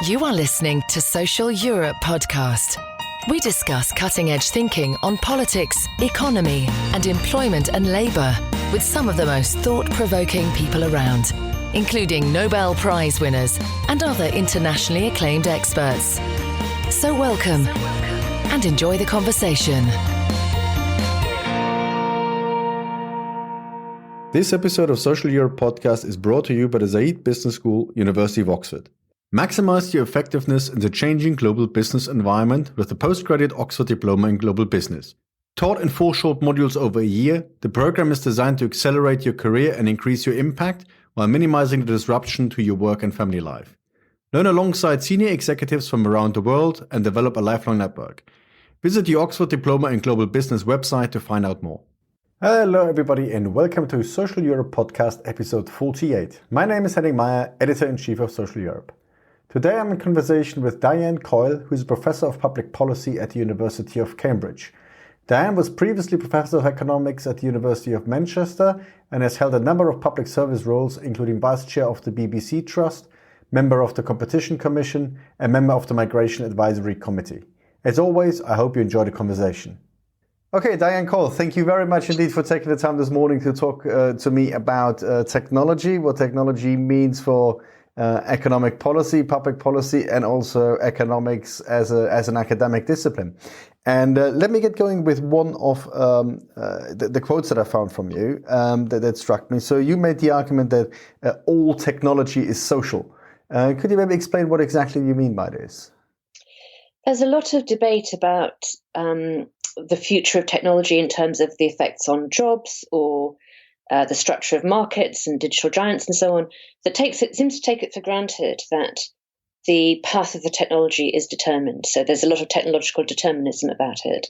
You are listening to Social Europe podcast. We discuss cutting-edge thinking on politics, economy, and employment and labour with some of the most thought-provoking people around, including Nobel Prize winners and other internationally acclaimed experts. So welcome and enjoy the conversation. This episode of Social Europe podcast is brought to you by the Zaid Business School, University of Oxford. Maximize your effectiveness in the changing global business environment with the postgraduate Oxford Diploma in Global Business. Taught in 4 short modules over a year, the program is designed to accelerate your career and increase your impact while minimizing the disruption to your work and family life. Learn alongside senior executives from around the world and develop a lifelong network. Visit the Oxford Diploma in Global Business website to find out more. Hello everybody and welcome to Social Europe podcast episode 48. My name is Henning Meyer, Editor-in-Chief of Social Europe. Today I'm in conversation with Diane Coyle, who is a Professor of Public Policy at the University of Cambridge. Diane was previously Professor of Economics at the University of Manchester and has held a number of public service roles, including Vice Chair of the BBC Trust, Member of the Competition Commission and Member of the Migration Advisory Committee. As always, I hope you enjoy the conversation. Okay, Diane Coyle, thank you very much indeed for taking the time this morning to talk to me about technology, what technology means for economic policy, public policy, and also economics as an academic discipline. And let me get going with one of the quotes that I found from you that struck me. So you made the argument that all technology is social. Could you maybe explain what exactly you mean by this? There's a lot of debate about the future of technology in terms of the effects on jobs or the structure of markets and digital giants and so on, that seems to take it for granted that the path of the technology is determined. So there's a lot of technological determinism about it.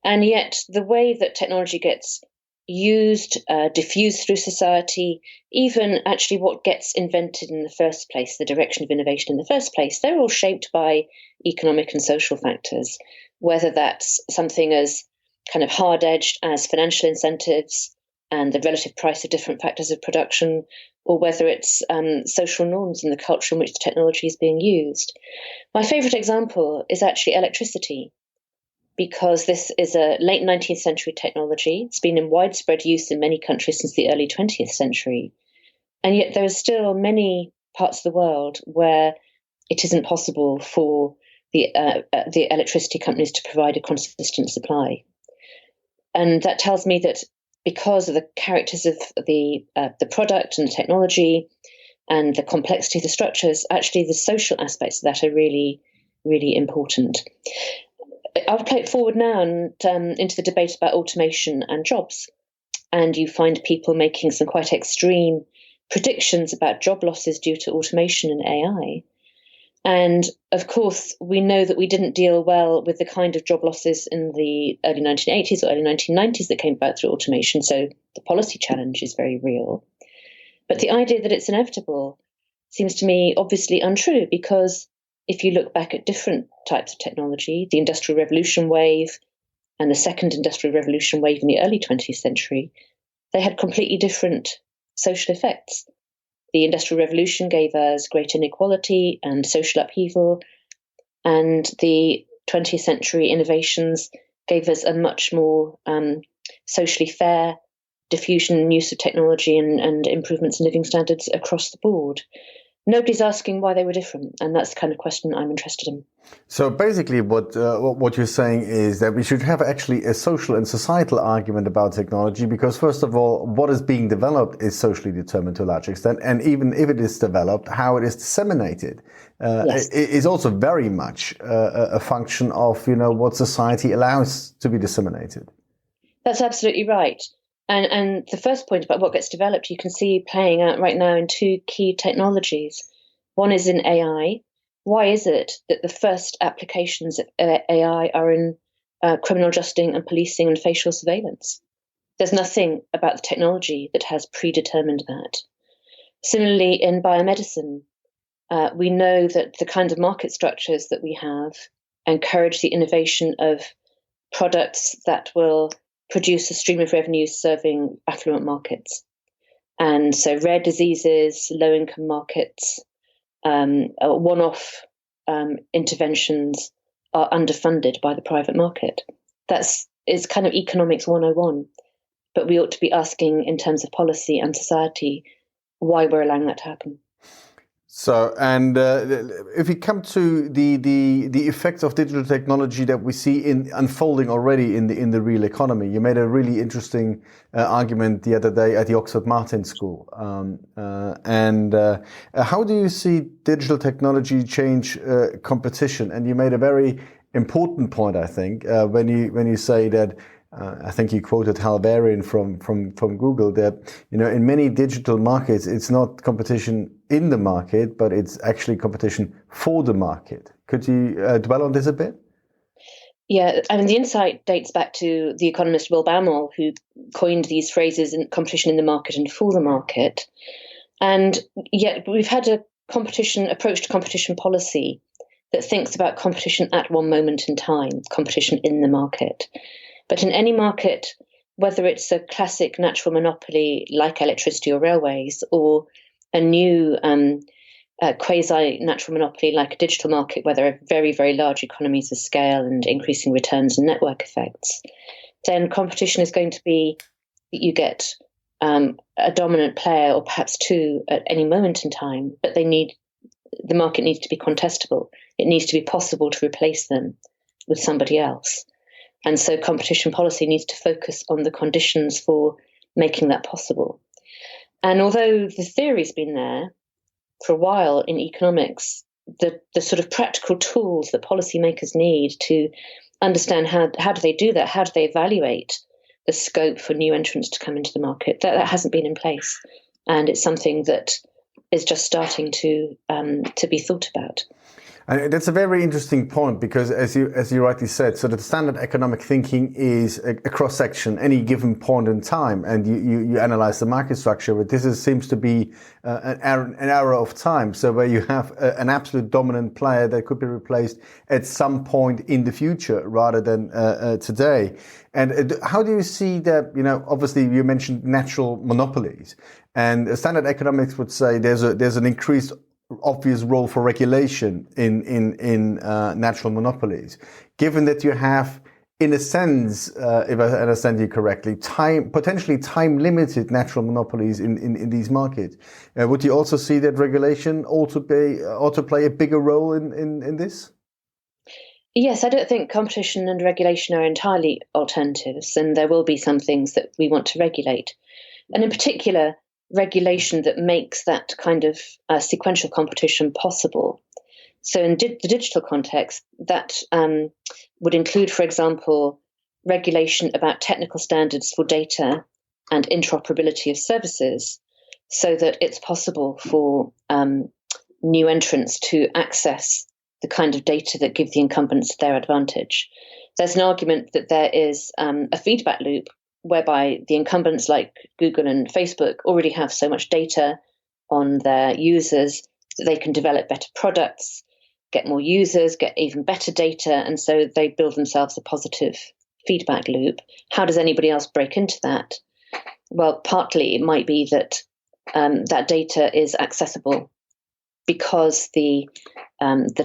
And yet the way that technology gets used, diffused through society, even actually what gets invented in the first place, the direction of innovation in the first place, they're all shaped by economic and social factors, whether that's something as kind of hard-edged as financial incentives and the relative price of different factors of production, or whether it's social norms and the culture in which the technology is being used. My favourite example is actually electricity, because this is a late 19th century technology. It's been in widespread use in many countries since the early 20th century. And yet there are still many parts of the world where it isn't possible for the electricity companies to provide a consistent supply. And that tells me that because of the characters of the product and the technology and the complexity of the structures, actually the social aspects of that are really, really important. I'll play it forward now and into the debate about automation and jobs. And you find people making some quite extreme predictions about job losses due to automation and AI. And of course, we know that we didn't deal well with the kind of job losses in the early 1980s or early 1990s that came about through automation. So the policy challenge is very real. But the idea that it's inevitable seems to me obviously untrue, because if you look back at different types of technology, the Industrial Revolution wave and the second Industrial Revolution wave in the early 20th century, they had completely different social effects. The Industrial Revolution gave us great inequality and social upheaval, and the 20th century innovations gave us a much more socially fair diffusion and use of technology and improvements in living standards across the board. Nobody's asking why they were different, and that's the kind of question I'm interested in. So basically what you're saying is that we should have actually a social and societal argument about technology, because first of all, what is being developed is socially determined to a large extent, and even if it is developed, how it is disseminated is also very much a function of what society allows to be disseminated. That's absolutely right. And the first point about what gets developed, you can see playing out right now in 2 key technologies. One is in AI. Why is it that the first applications of AI are in criminal adjusting and policing and facial surveillance? There's nothing about the technology that has predetermined that. Similarly, in biomedicine, we know that the kind of market structures that we have encourage the innovation of products that will produce a stream of revenues serving affluent markets. And so rare diseases, low-income markets, one-off interventions are underfunded by the private market. It's kind of economics 101. But we ought to be asking, in terms of policy and society, why we're allowing that to happen. So, and if we come to the effects of digital technology that we see unfolding already in the real economy, you made a really interesting argument the other day at the Oxford Martin School. How do you see digital technology change competition? And you made a very important point, I think, when you say that. I think you quoted Hal Varian from Google that, in many digital markets, it's not competition in the market, but it's actually competition for the market. Could you dwell on this a bit? Yeah, I mean, the insight dates back to the economist Will Baumol, who coined these phrases in competition in the market and for the market. And yet we've had a approach to competition policy that thinks about competition at one moment in time, competition in the market. But in any market, whether it's a classic natural monopoly like electricity or railways, or a new quasi-natural monopoly like a digital market where there are very, very large economies of scale and increasing returns and network effects, then competition is going to be that you get a dominant player or perhaps two at any moment in time, but the market needs to be contestable. It needs to be possible to replace them with somebody else. And so competition policy needs to focus on the conditions for making that possible. And although the theory's been there for a while in economics, the sort of practical tools that policymakers need to understand how do they do that, how do they evaluate the scope for new entrants to come into the market, that hasn't been in place. And it's something that is just starting to be thought about. And that's a very interesting point because, as you rightly said, so the standard economic thinking is a cross-section, any given point in time, and you analyze the market structure. But this seems to be an era of time, so where you have an absolute dominant player that could be replaced at some point in the future rather than today. And how do you see that? Obviously, you mentioned natural monopolies, and standard economics would say there's an increased obvious role for regulation in natural monopolies, given that you have, in a sense, if I understand you correctly, potentially time-limited natural monopolies in these markets. Would you also see that regulation ought to play a bigger role in this? Yes, I don't think competition and regulation are entirely alternatives, and there will be some things that we want to regulate. And in particular, regulation that makes that kind of sequential competition possible. So in the digital context, that would include, for example, regulation about technical standards for data and interoperability of services so that it's possible for new entrants to access the kind of data that give the incumbents their advantage. There's an argument that there is a feedback loop whereby the incumbents like Google and Facebook already have so much data on their users that they can develop better products, get more users, get even better data, and so they build themselves a positive feedback loop. How does anybody else break into that? Well, partly it might be that that data is accessible because the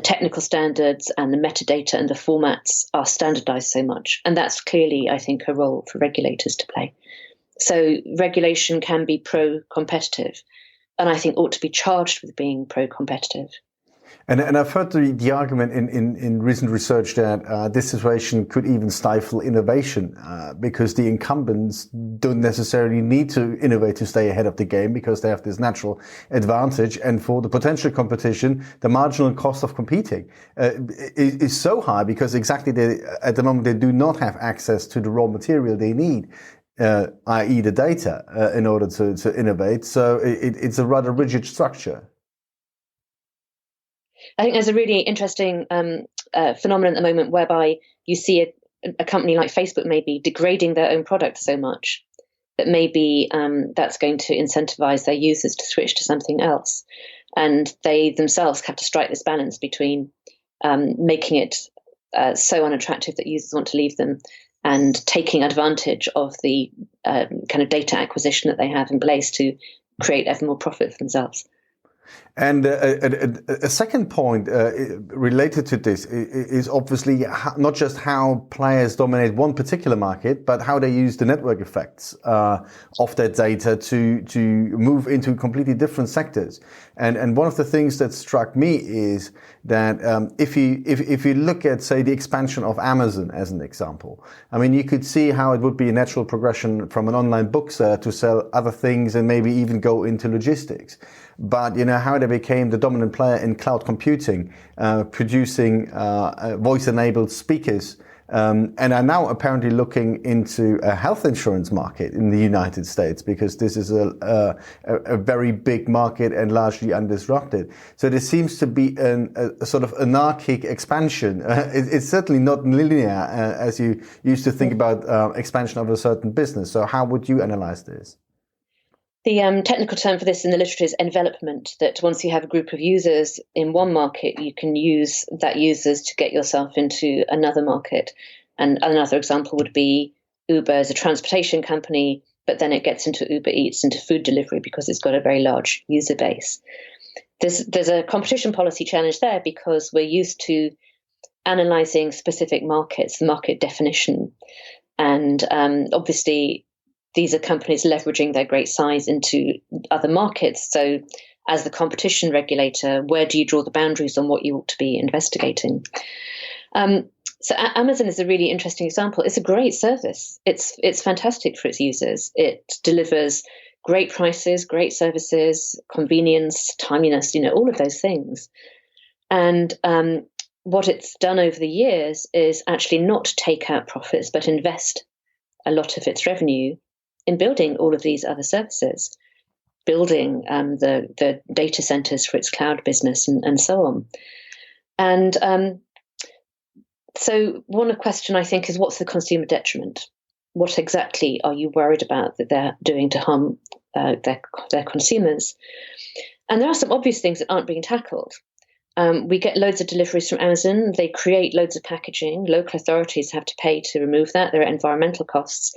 technical standards and the metadata and the formats are standardized so much. And that's clearly, I think, a role for regulators to play. So regulation can be pro-competitive, and I think ought to be charged with being pro-competitive. And I've heard the argument in recent research that this situation could even stifle innovation because the incumbents don't necessarily need to innovate to stay ahead of the game because they have this natural advantage. And for the potential competition, the marginal cost of competing is so high because exactly at the moment they do not have access to the raw material they need. I.e. the data in order to innovate. So it's a rather rigid structure. I think there's a really interesting phenomenon at the moment whereby you see a company like Facebook maybe degrading their own product so much that maybe that's going to incentivize their users to switch to something else. And they themselves have to strike this balance between making it so unattractive that users want to leave them and taking advantage of the kind of data acquisition that they have in place to create ever more profit for themselves. And a second point related to this is obviously not just how players dominate one particular market, but how they use the network effects of that data to move into completely different sectors. And one of the things that struck me is that if you look at, say, the expansion of Amazon as an example, I mean, you could see how it would be a natural progression from an online bookseller to sell other things and maybe even go into logistics. But how they became the dominant player in cloud computing, producing voice-enabled speakers, and are now apparently looking into a health insurance market in the United States, because this is a very big market and largely undisrupted. So there seems to be a sort of anarchic expansion. It's certainly not linear as you used to think about expansion of a certain business. So how would you analyze this? The technical term for this in the literature is envelopment, that once you have a group of users in one market, you can use that users to get yourself into another market. And another example would be Uber as a transportation company, but then it gets into Uber Eats, into food delivery, because it's got a very large user base. There's a competition policy challenge there, because we're used to analysing specific markets, the market definition. And obviously, these are companies leveraging their great size into other markets. So as the competition regulator, where do you draw the boundaries on what you ought to be investigating? So Amazon is a really interesting example. It's a great service. It's fantastic for its users. It delivers great prices, great services, convenience, timeliness, all of those things. And what it's done over the years is actually not take out profits, but invest a lot of its revenue in building all of these other services, building the data centers for its cloud business and so on. And so one question, I think, is what's the consumer detriment? What exactly are you worried about that they're doing to harm their consumers? And there are some obvious things that aren't being tackled. We get loads of deliveries from Amazon. They create loads of packaging. Local authorities have to pay to remove that. There are environmental costs.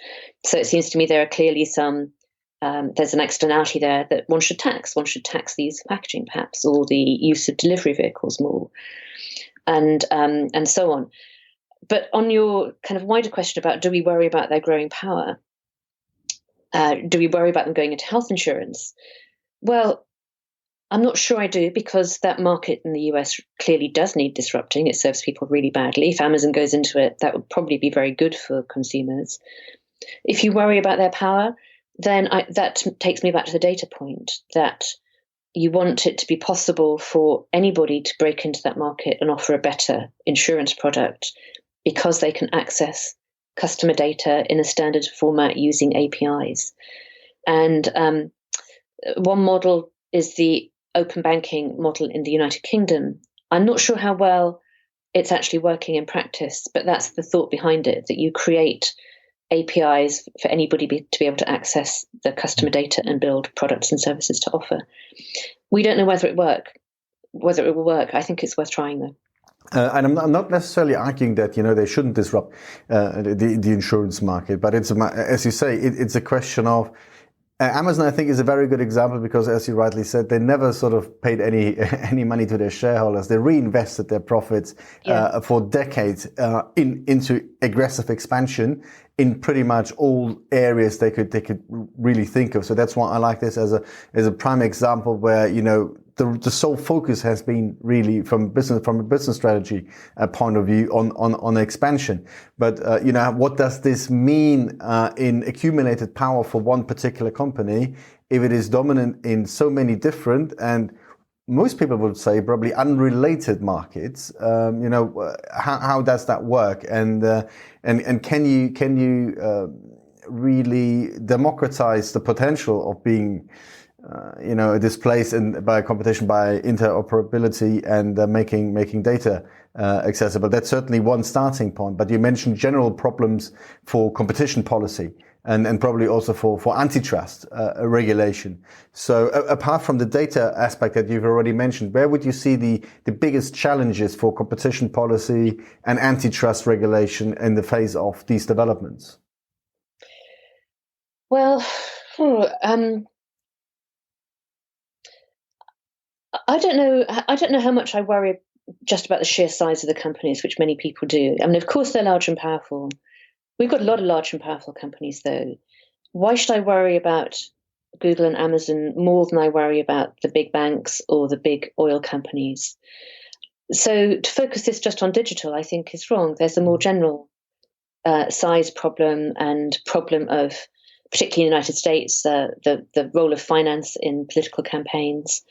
So it seems to me there are clearly there's an externality there that one should tax. One should tax the use of packaging, perhaps, or the use of delivery vehicles more, and so on. But on your kind of wider question about, do we worry about their growing power? Do we worry about them going into health insurance? Well, I'm not sure I do, because that market in the US clearly does need disrupting. It serves people really badly. If Amazon goes into it, that would probably be very good for consumers. If you worry about their power, then that takes me back to the data point, that you want it to be possible for anybody to break into that market and offer a better insurance product, because they can access customer data in a standard format using APIs. And one model is the open banking model in the United Kingdom. I'm not sure how well it's actually working in practice, but that's the thought behind it, that you create APIs for anybody to be able to access the customer data and build products and services to offer. We don't know whether it will work. I think it's worth trying, though. And I'm not necessarily arguing that they shouldn't disrupt the insurance market, but it's as you say, it's a question of Amazon. I think is a very good example, because, as you rightly said, they never sort of paid any money to their shareholders. They reinvested their profits for decades into aggressive expansion in pretty much all areas they could really think of. So that's why I like this as a prime example where the sole focus has been really from a business strategy point of view on expansion. But what does this mean in accumulated power for one particular company if it is dominant in so many different, and most people would say probably unrelated markets? How does that work? And can you really democratize the potential of being displaced by competition, by interoperability, and making data accessible? That's certainly one starting point. But you mentioned general problems for competition policy and probably also for antitrust regulation. So apart from the data aspect that you've already mentioned, where would you see the biggest challenges for competition policy and antitrust regulation in the face of these developments? Well, I don't know. I don't know how much I worry just about the sheer size of the companies, which many people do. I mean, of course, they're large and powerful. We've got a lot of large and powerful companies, though. Why should I worry about Google and Amazon more than I worry about the big banks or the big oil companies? So to focus this just on digital, I think is wrong. There's a more general size problem and problem of, particularly in the United States, the role of finance in political campaigns.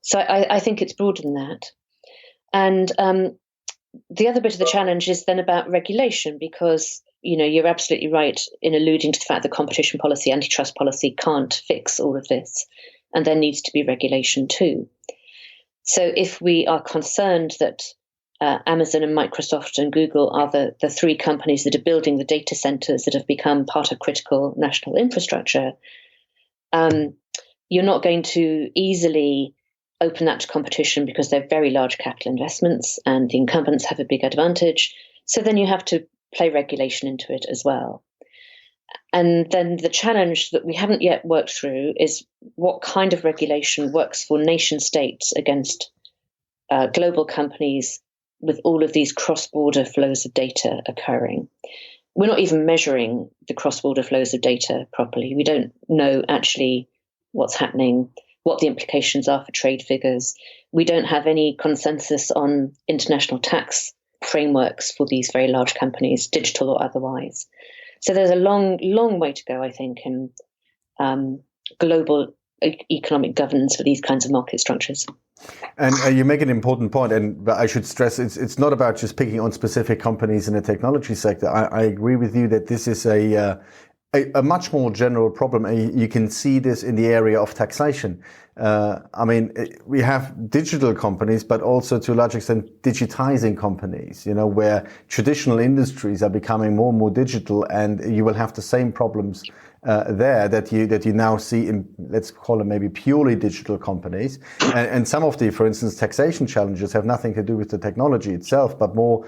So I think it's broader than that. And the other bit of the challenge is then about regulation, because you're absolutely right in alluding to the fact that competition policy, antitrust policy can't fix all of this, and there needs to be regulation too. So if we are concerned that Amazon and Microsoft and Google are the three companies that are building the data centers that have become part of critical national infrastructure, you're not going to easily open that to competition because they're very large capital investments and the incumbents have a big advantage. So then you have to play regulation into it as well. And then the challenge that we haven't yet worked through is what kind of regulation works for nation states against global companies with all of these cross-border flows of data occurring. We're not even measuring the cross-border flows of data properly. We don't know actually what's happening, what the implications are for trade figures. We don't have any consensus on international tax frameworks for these very large companies, digital or otherwise. So there's a long, long way to go, I think, in global economic governance for these kinds of market structures. And you make an important point, and I should stress it's not about just picking on specific companies in the technology sector. I agree with you that this is a much more general problem. You can see this in the area of taxation. I mean, we have digital companies, but also to a large extent digitizing companies, where traditional industries are becoming more and more digital, and you will have the same problems there that you now see in, let's call it maybe purely digital companies. And some of the, for instance, taxation challenges have nothing to do with the technology itself, but more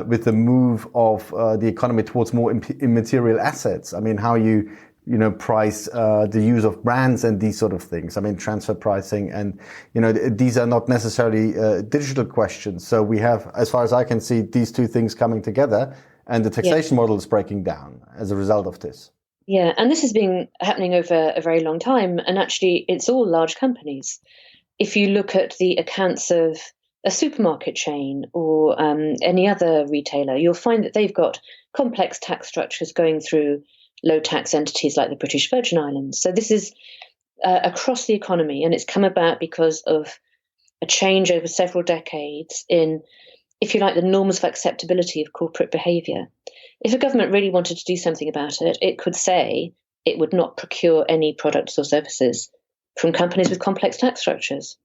with the move of the economy towards more immaterial assets. I mean, how you price the use of brands and these sort of things. I mean, transfer pricing, and these are not necessarily digital questions. So we have, as far as I can see, these two things coming together, and the taxation model is breaking down as a result of this. Yeah, and this has been happening over a very long time, and actually it's all large companies. If you look at the accounts of a supermarket chain or any other retailer, you'll find that they've got complex tax structures going through low tax entities like the British Virgin Islands. So this is across the economy, and it's come about because of a change over several decades in, if you like, the norms of acceptability of corporate behaviour. If a government really wanted to do something about it, it could say it would not procure any products or services from companies with complex tax structures.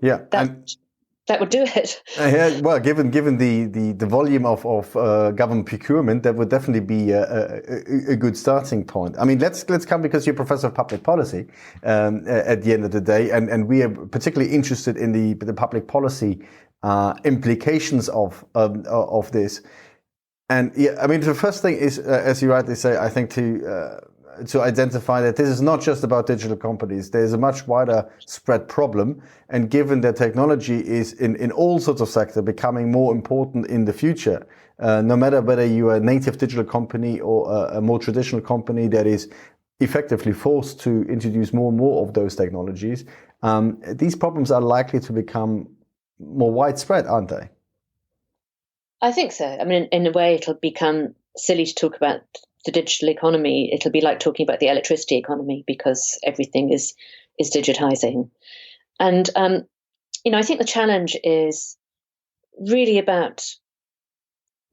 Yeah, that would do it. Yeah, well, given the volume of government procurement, that would definitely be a good starting point. I mean, let's come, because you're professor of public policy at the end of the day, and we are particularly interested in the public policy implications of this. And yeah, I mean, the first thing is, as you rightly say, I think to identify that this is not just about digital companies. There's a much wider spread problem. And given that technology is in all sorts of sectors becoming more important in the future, no matter whether you are a native digital company or a more traditional company that is effectively forced to introduce more and more of those technologies, these problems are likely to become more widespread, aren't they? I think so. I mean, in a way, it'll become silly to talk about the digital economy. It'll be like talking about the electricity economy, because everything is digitizing. And, I think the challenge is really about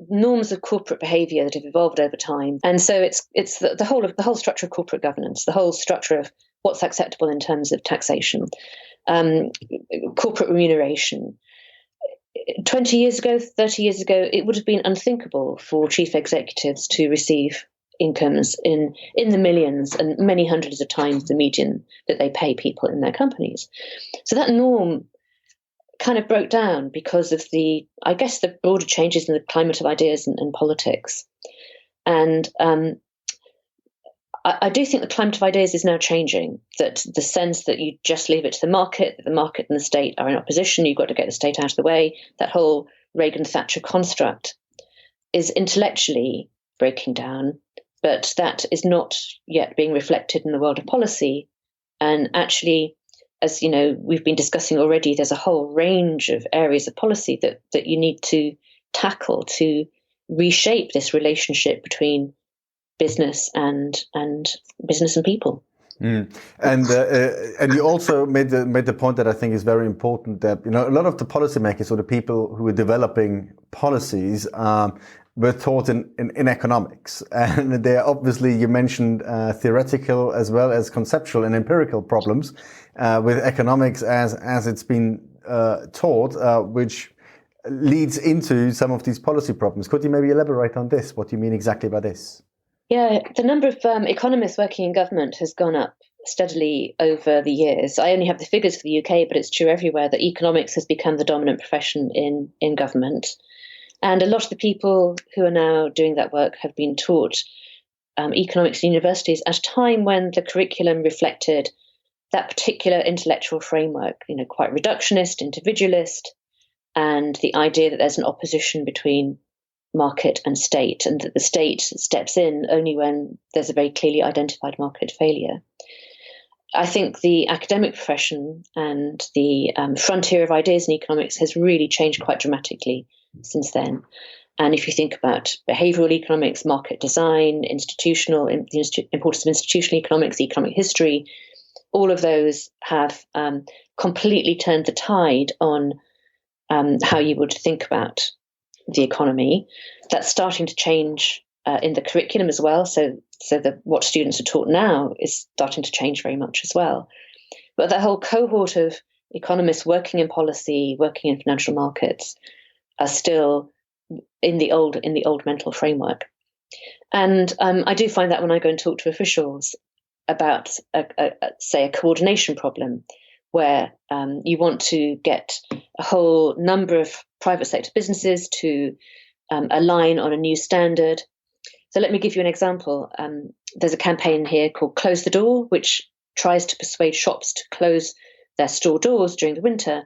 norms of corporate behavior that have evolved over time. And so it's the whole structure of corporate governance, the whole structure of what's acceptable in terms of taxation, corporate remuneration. 20 years ago, 30 years ago, it would have been unthinkable for chief executives to receive incomes in the millions and many hundreds of times the median that they pay people in their companies. So that norm kind of broke down because of the broader changes in the climate of ideas and politics. And I do think the climate of ideas is now changing, that the sense that you just leave it to the market, that the market and the state are in opposition, you've got to get the state out of the way, that whole Reagan-Thatcher construct is intellectually breaking down, but that is not yet being reflected in the world of policy. And actually, as you know, we've been discussing already, there's a whole range of areas of policy that you need to tackle to reshape this relationship between business and business and people. And you also made the point that I think is very important, that a lot of the policymakers or the people who are developing policies were taught in economics, and they're obviously, you mentioned theoretical as well as conceptual and empirical problems with economics as it's been taught, which leads into some of these policy problems. Could you maybe elaborate on this? What do you mean exactly by this? Yeah, the number of economists working in government has gone up steadily over the years. I only have the figures for the UK, but it's true everywhere that economics has become the dominant profession in government. And a lot of the people who are now doing that work have been taught economics in universities at a time when the curriculum reflected that particular intellectual framework, quite reductionist, individualist, and the idea that there's an opposition between market and state, and that the state steps in only when there's a very clearly identified market failure. I think the academic profession and the frontier of ideas in economics has really changed quite dramatically since then. And if you think about behavioral economics, market design, the importance of institutional economics, economic history, all of those have completely turned the tide on how you would think about the economy. That's starting to change in the curriculum as well. So what students are taught now is starting to change very much as well. But that whole cohort of economists working in policy, working in financial markets, are still in the old mental framework. And I do find that when I go and talk to officials about, say, a coordination problem, where you want to get a whole number of private sector businesses to align on a new standard. So let me give you an example. There's a campaign here called Close the Door, which tries to persuade shops to close their store doors during the winter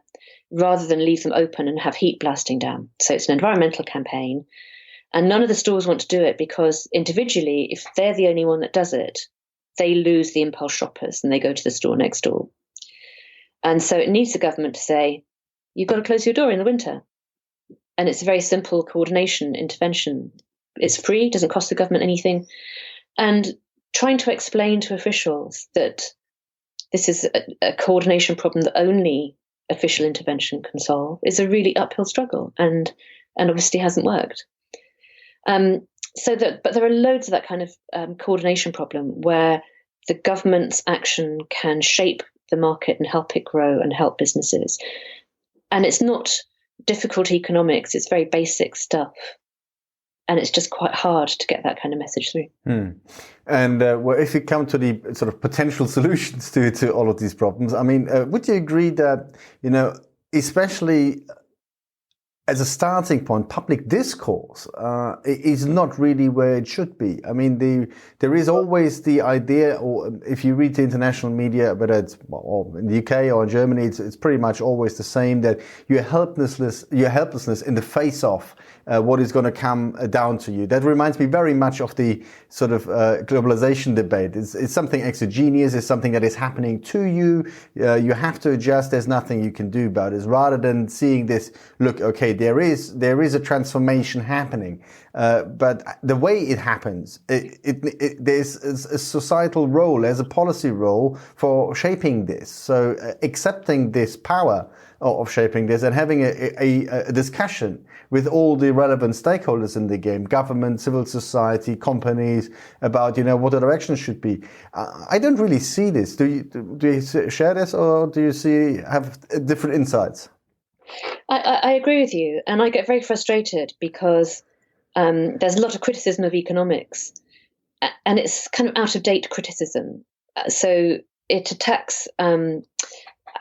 rather than leave them open and have heat blasting down. So it's an environmental campaign. And none of the stores want to do it because individually, if they're the only one that does it, they lose the impulse shoppers and they go to the store next door. And so it needs the government to say, you've got to close your door in the winter. And it's a very simple coordination intervention. It's free, doesn't cost the government anything. And trying to explain to officials that this is a coordination problem that only official intervention can solve is a really uphill struggle, and obviously hasn't worked. But there are loads of that kind of coordination problem where the government's action can shape the market and help it grow and help businesses. And it's not difficult economics, it's very basic stuff. And it's just quite hard to get that kind of message through. And if you come to the sort of potential solutions to all of these problems, I mean, would you agree that, especially as a starting point, public discourse is not really where it should be? I mean, there is always the idea, or if you read the international media, whether it's in the UK or in Germany, it's pretty much always the same, that your helplessness in the face of what is going to come down to you. That reminds me very much of the sort of globalization debate. It's something exogenous, it's something that is happening to you. You have to adjust, there's nothing you can do about it. Rather than seeing this, look, okay, there is a transformation happening. But the way it happens, there's a societal role, there's a policy role for shaping this. So accepting this power of shaping this and having a discussion with all the relevant stakeholders in the game, government, civil society, companies, about what the direction should be. I don't really see this. Do you share this, or do you have different insights? I agree with you, and I get very frustrated because there's a lot of criticism of economics, and it's kind of out-of-date criticism. So it attacks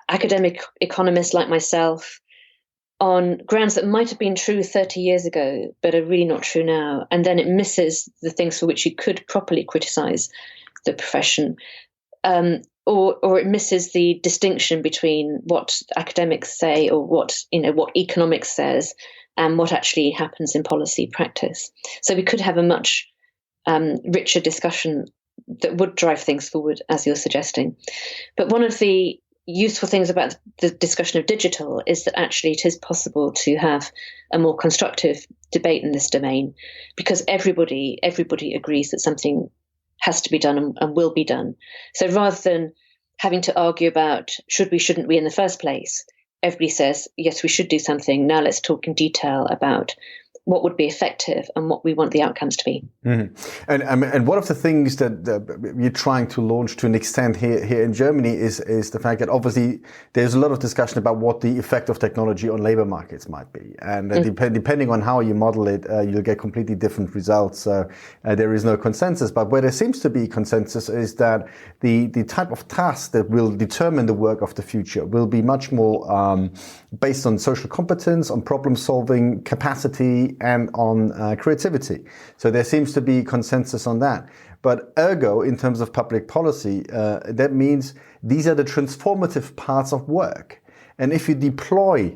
academic economists like myself on grounds that might have been true 30 years ago, but are really not true now. And then it misses the things for which you could properly criticize the profession, or it misses the distinction between what academics say or what economics says and what actually happens in policy practice. So we could have a much richer discussion that would drive things forward, as you're suggesting. But one of the useful things about the discussion of digital is that actually it is possible to have a more constructive debate in this domain, because everybody agrees that something has to be done and will be done. So rather than having to argue about shouldn't we in the first place, everybody says, yes, we should do something. Now let's talk in detail about what would be effective and what we want the outcomes to be. Mm-hmm. And one of the things that you're trying to launch to an extent here in Germany is the fact that obviously there's a lot of discussion about what the effect of technology on labor markets might be. And depending on how you model it, you'll get completely different results. So there is no consensus. But where there seems to be consensus is that the type of task that will determine the work of the future will be much more based on social competence, on problem solving capacity, and on creativity. So there seems to be consensus on that. But ergo, in terms of public policy, that means these are the transformative parts of work. And if you deploy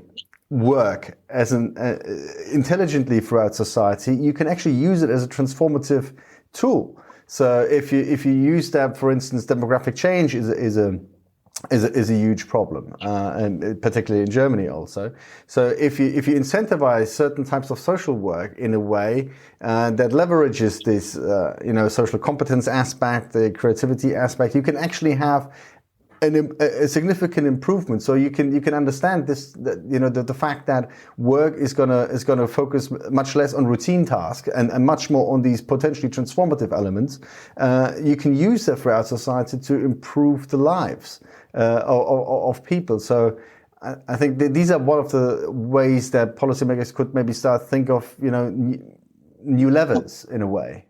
work as intelligently throughout society, you can actually use it as a transformative tool. So if you use that, for instance, demographic change is a huge problem, and particularly in Germany also. So if you incentivize certain types of social work in a way that leverages this, social competence aspect, the creativity aspect, you can actually have a significant improvement. So you can understand this, the fact that work is gonna focus much less on routine tasks and much more on these potentially transformative elements. You can use that throughout society to improve the lives of people. So I think these are one of the ways that policymakers could maybe start think of new levers in a way.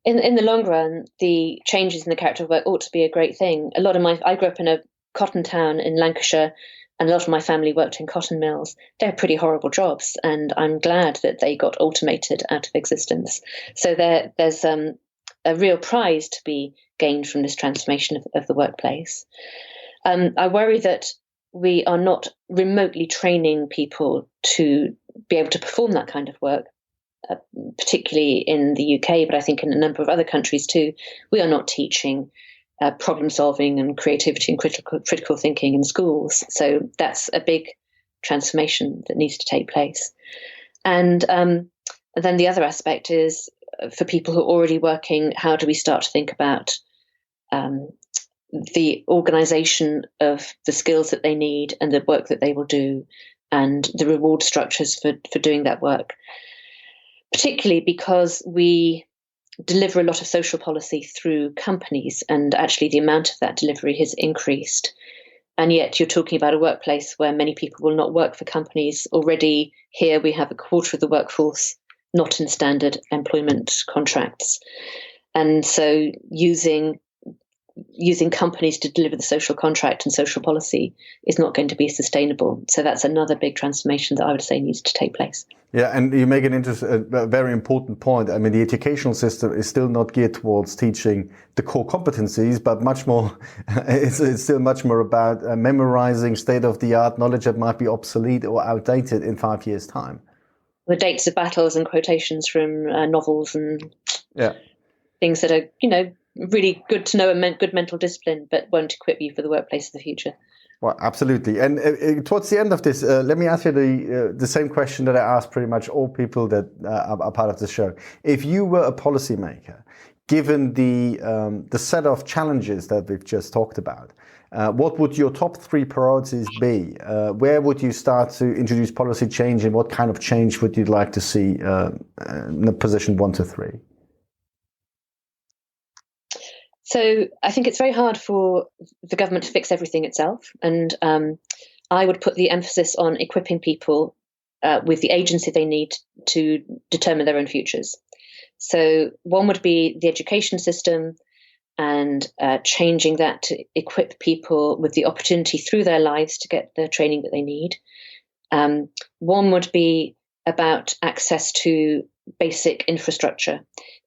In the long run, the changes in the character of work ought to be a great thing. I grew up in a cotton town in Lancashire, and a lot of my family worked in cotton mills. They're pretty horrible jobs, and I'm glad that they got automated out of existence. So there's a real prize to be gained from this transformation of the workplace. I worry that we are not remotely training people to be able to perform that kind of work, particularly in the UK, but I think in a number of other countries too. We are not teaching problem solving and creativity and critical thinking in schools. So that's a big transformation that needs to take place. And then the other aspect is, for people who are already working, how do we start to think about the organisation of the skills that they need and the work that they will do, and the reward structures for doing that work, particularly because we deliver a lot of social policy through companies, and actually the amount of that delivery has increased. And yet you're talking about a workplace where many people will not work for companies. Already here we have a quarter of the workforce not in standard employment contracts. And so using companies to deliver the social contract and social policy is not going to be sustainable. So that's another big transformation that I would say needs to take place. Yeah, and you make a very important point. I mean, the educational system is still not geared towards teaching the core competencies, but much more, it's still much more about memorizing state-of-the-art knowledge that might be obsolete or outdated in 5 years' time. The dates of battles and quotations from novels and things that are, really good to know and good mental discipline, but won't equip you for the workplace of the future. Well, absolutely. And towards the end of this, let me ask you the same question that I ask pretty much all people that are part of the show. If you were a policymaker, given the set of challenges that we've just talked about, what would your top 3 priorities be? Where would you start to introduce policy change, and what kind of change would you like to see in position 1 to 3? So I think it's very hard for the government to fix everything itself. And I would put the emphasis on equipping people with the agency they need to determine their own futures. So one would be the education system, and changing that to equip people with the opportunity through their lives to get the training that they need. One would be about access to basic infrastructure.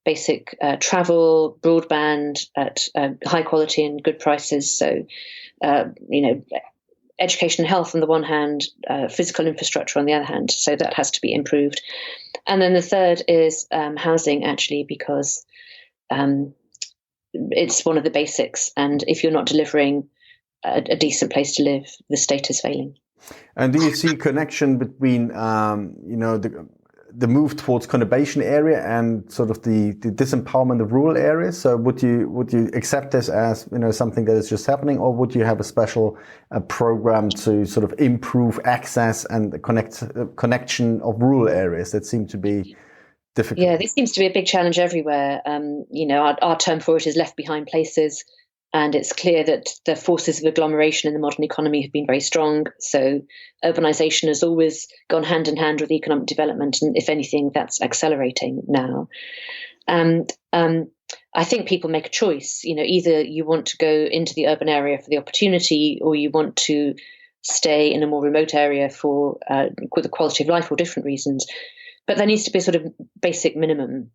basic travel, broadband at high quality and good prices. So, education and health on the one hand, physical infrastructure on the other hand. So that has to be improved. And then the third is housing, actually, because it's one of the basics. And if you're not delivering a decent place to live, the state is failing. And do you see a connection between, the move towards conurbation area and sort of the disempowerment of rural areas? So would you accept this as something that is just happening, or would you have a special program to sort of improve access and the connection of rural areas that seem to be difficult? Yeah, this seems to be a big challenge everywhere. Our term for it is left behind places. And it's clear that the forces of agglomeration in the modern economy have been very strong. So urbanization has always gone hand in hand with economic development. And if anything, that's accelerating now. And I think people make a choice. Either you want to go into the urban area for the opportunity, or you want to stay in a more remote area for the quality of life or different reasons. But there needs to be a sort of basic minimum.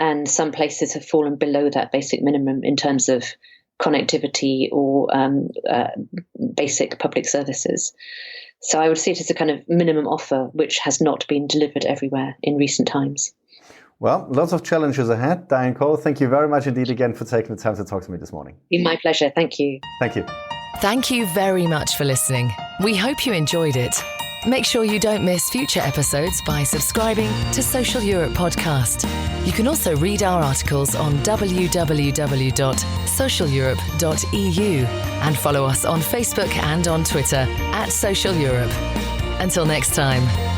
And some places have fallen below that basic minimum in terms of connectivity or basic public services. So I would see it as a kind of minimum offer, which has not been delivered everywhere in recent times. Well, lots of challenges ahead. Diane Coyle, thank you very much indeed again for taking the time to talk to me this morning. It's been my pleasure. Thank you. Thank you. Thank you very much for listening. We hope you enjoyed it. Make sure you don't miss future episodes by subscribing to Social Europe Podcast. You can also read our articles on www.socialeurope.eu and follow us on Facebook and on Twitter @Social Europe. Until next time.